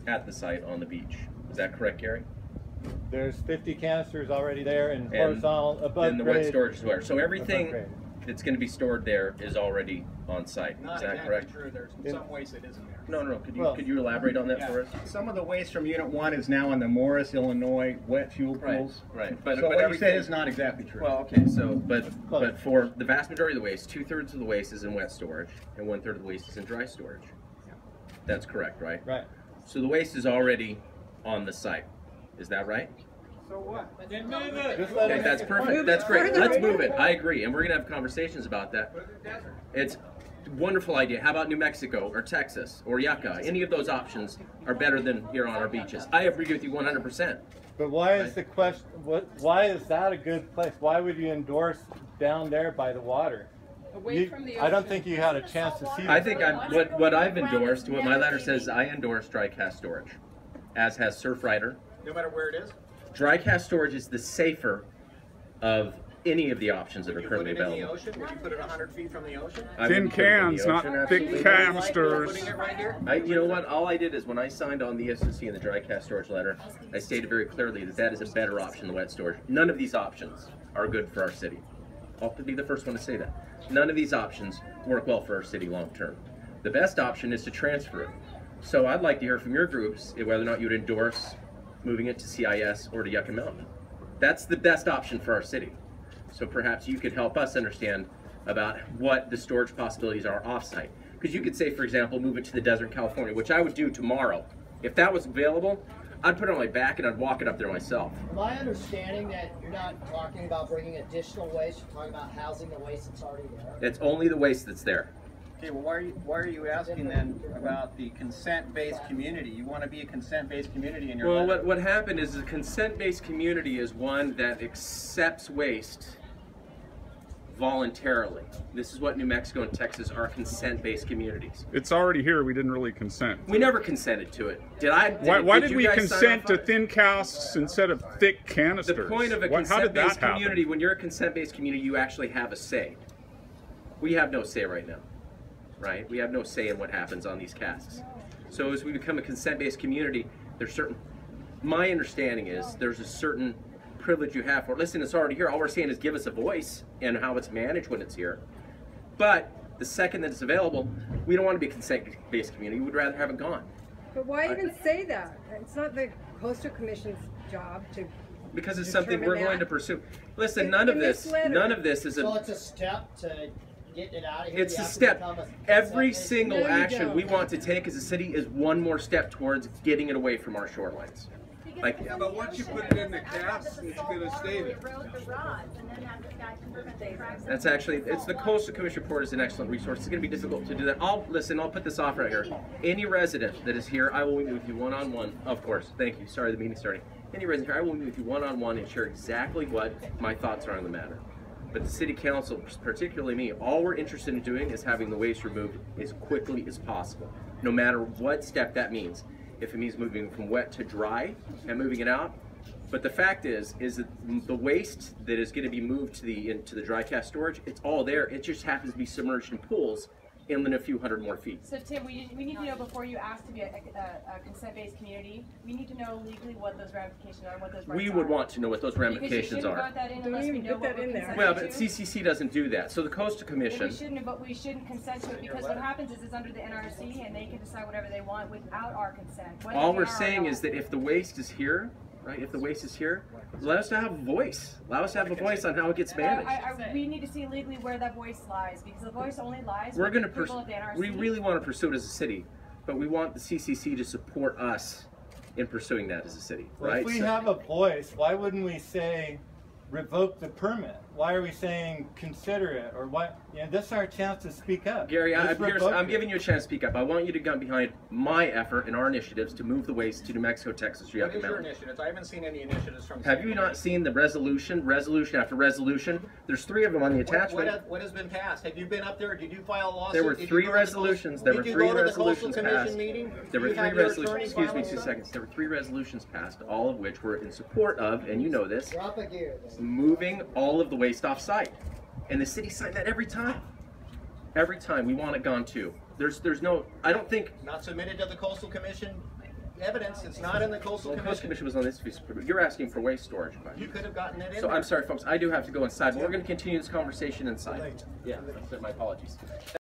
at the site on the beach. Is that correct, Gary? There's 50 canisters already there and horizontal above and the grade. wet storage is where. So everything that's going to be stored there is already on site. Is that exactly correct? True. There's some waste that isn't there. No. Could you elaborate on that for us? Some of the waste from Unit 1 is now in the Morris, Illinois wet fuel pools. Right. But what you said is not exactly true. Well, okay. So, but for the vast majority of the waste, 2/3 of the waste is in wet storage, and 1/3 of the waste is in dry storage. Yeah. That's correct, right? Right. So the waste is already on the site. Is that right? So what? Then move it. Okay, that's perfect. That's great. Let's move it. I agree, and we're gonna have conversations about that. It's a wonderful idea. How about New Mexico or Texas or Yucca? Any of those options are better than here on our beaches. I agree with you 100%. But why is the question? Why is that a good place? Why would you endorse down there by the water? Away from the ocean. I don't think you had a chance to see. I think what I've endorsed, what my letter says, I endorse dry cask storage, as has Surfrider. No matter where it is? Dry cask storage is the safer of any of the options that are currently available. Would you put it in the ocean? Would you put it 100 feet from the ocean? Thin cans, not thick canisters. Putting it right here? You know what? All I did is when I signed on the SNC and the dry cask storage letter, I stated very clearly that that is a better option than wet storage. None of these options are good for our city. I'll be the first one to say that. None of these options work well for our city long term. The best option is to transfer it. So I'd like to hear from your groups whether or not you'd endorse moving it to CIS or to Yucca Mountain. That's the best option for our city. So perhaps you could help us understand about what the storage possibilities are off-site. Because you could say, for example, move it to the desert, California, which I would do tomorrow. If that was available, I'd put it on my back and I'd walk it up there myself. My understanding that you're not talking about bringing additional waste, you're talking about housing the waste that's already there. It's only the waste that's there. Okay, well, why are you asking then about the consent-based community? You want to be a consent-based community in your Well, letter. what happened is a consent-based community is one that accepts waste voluntarily. This is what New Mexico and Texas are, consent-based communities. It's already here. We didn't really consent. We never consented to it. Why did we consent to thin casks instead of thick canisters? The point of a consent-based community, when you're a consent-based community, you actually have a say. We have no say right now, right? We have no say in what happens on these casks. So as we become a consent-based community, there's certain, my understanding is there's a certain privilege you have for it. Listen, it's already here. All we're saying is give us a voice and how it's managed when it's here. But the second that it's available, we don't want to be a consent-based community. We'd rather have it gone. But why even say that? It's not the Coastal Commission's job to. Because it's something we're going to pursue. Listen, none of this is a. So it's a step to get it out of here. It's a step. Every single action we want to take as a city is one more step towards getting it away from our shorelines. Like, yeah, but once you put it in the casks, it's going to stay there. That's actually, it's the Coastal Commission report is an excellent resource. It's going to be difficult to do that. I'll put this off right here. Any resident that is here, I will meet with you one-on-one. Of course, thank you. Sorry, the meeting's starting. Any resident here, I will meet with you one-on-one and share exactly what my thoughts are on the matter. But the city council, particularly me, all we're interested in doing is having the waste removed as quickly as possible, no matter what step that means. If it means moving from wet to dry and moving it out. But the fact is that the waste that is going to be moved into the dry cask storage, it's all there. It just happens to be submerged in pools inland a few hundred more feet. So Tim, we need to know before you ask to be a consent-based community, we need to know legally what those ramifications are, what those rights are. We would want to know what those ramifications are. Vote that in unless we know what we're consenting well, but CCC doesn't do that. So the Coastal Commission. But we shouldn't consent to it because what happens is it's under the NRC and they can decide whatever they want without our consent. All we're saying is that if the waste is here, right? If the waste is here, let us have a voice. Allow us to have a voice on how it gets managed. We need to see legally where that voice lies because the voice only lies We're with going the approval of the NRC. We really want to pursue it as a city, but we want the CCC to support us in pursuing that as a city, well, right? If we have a voice, why wouldn't we say revoke the permit? Why are we saying consider it? Or what? You know, this is our chance to speak up. Gary, I'm giving you a chance to speak up. I want you to come behind my effort and our initiatives to move the waste to New Mexico, Texas, or Yucca Mountain. What is your initiatives? I haven't seen any initiatives from. Have you not seen the resolution after resolution? There's 3 of them on the attachment. What has been passed? Have you been up there? Did you file a lawsuit? There were 3 resolutions. There were 3 resolutions passed. There were 3 resolutions. Excuse me 2 seconds. There were 3 resolutions passed, all of which were in support of, and you know this, moving all of the waste off site. And the city signed that every time. Every time. We want it gone too. There's no, I don't think. Not submitted to the Coastal Commission? evidence. It's not in the coastal Well, the Coastal commission. Commission was on this piece of paper. You're asking for waste storage. You could have gotten it in So there. I'm sorry, folks. I do have to go inside, but we're going to continue this conversation inside. Yeah, my apologies.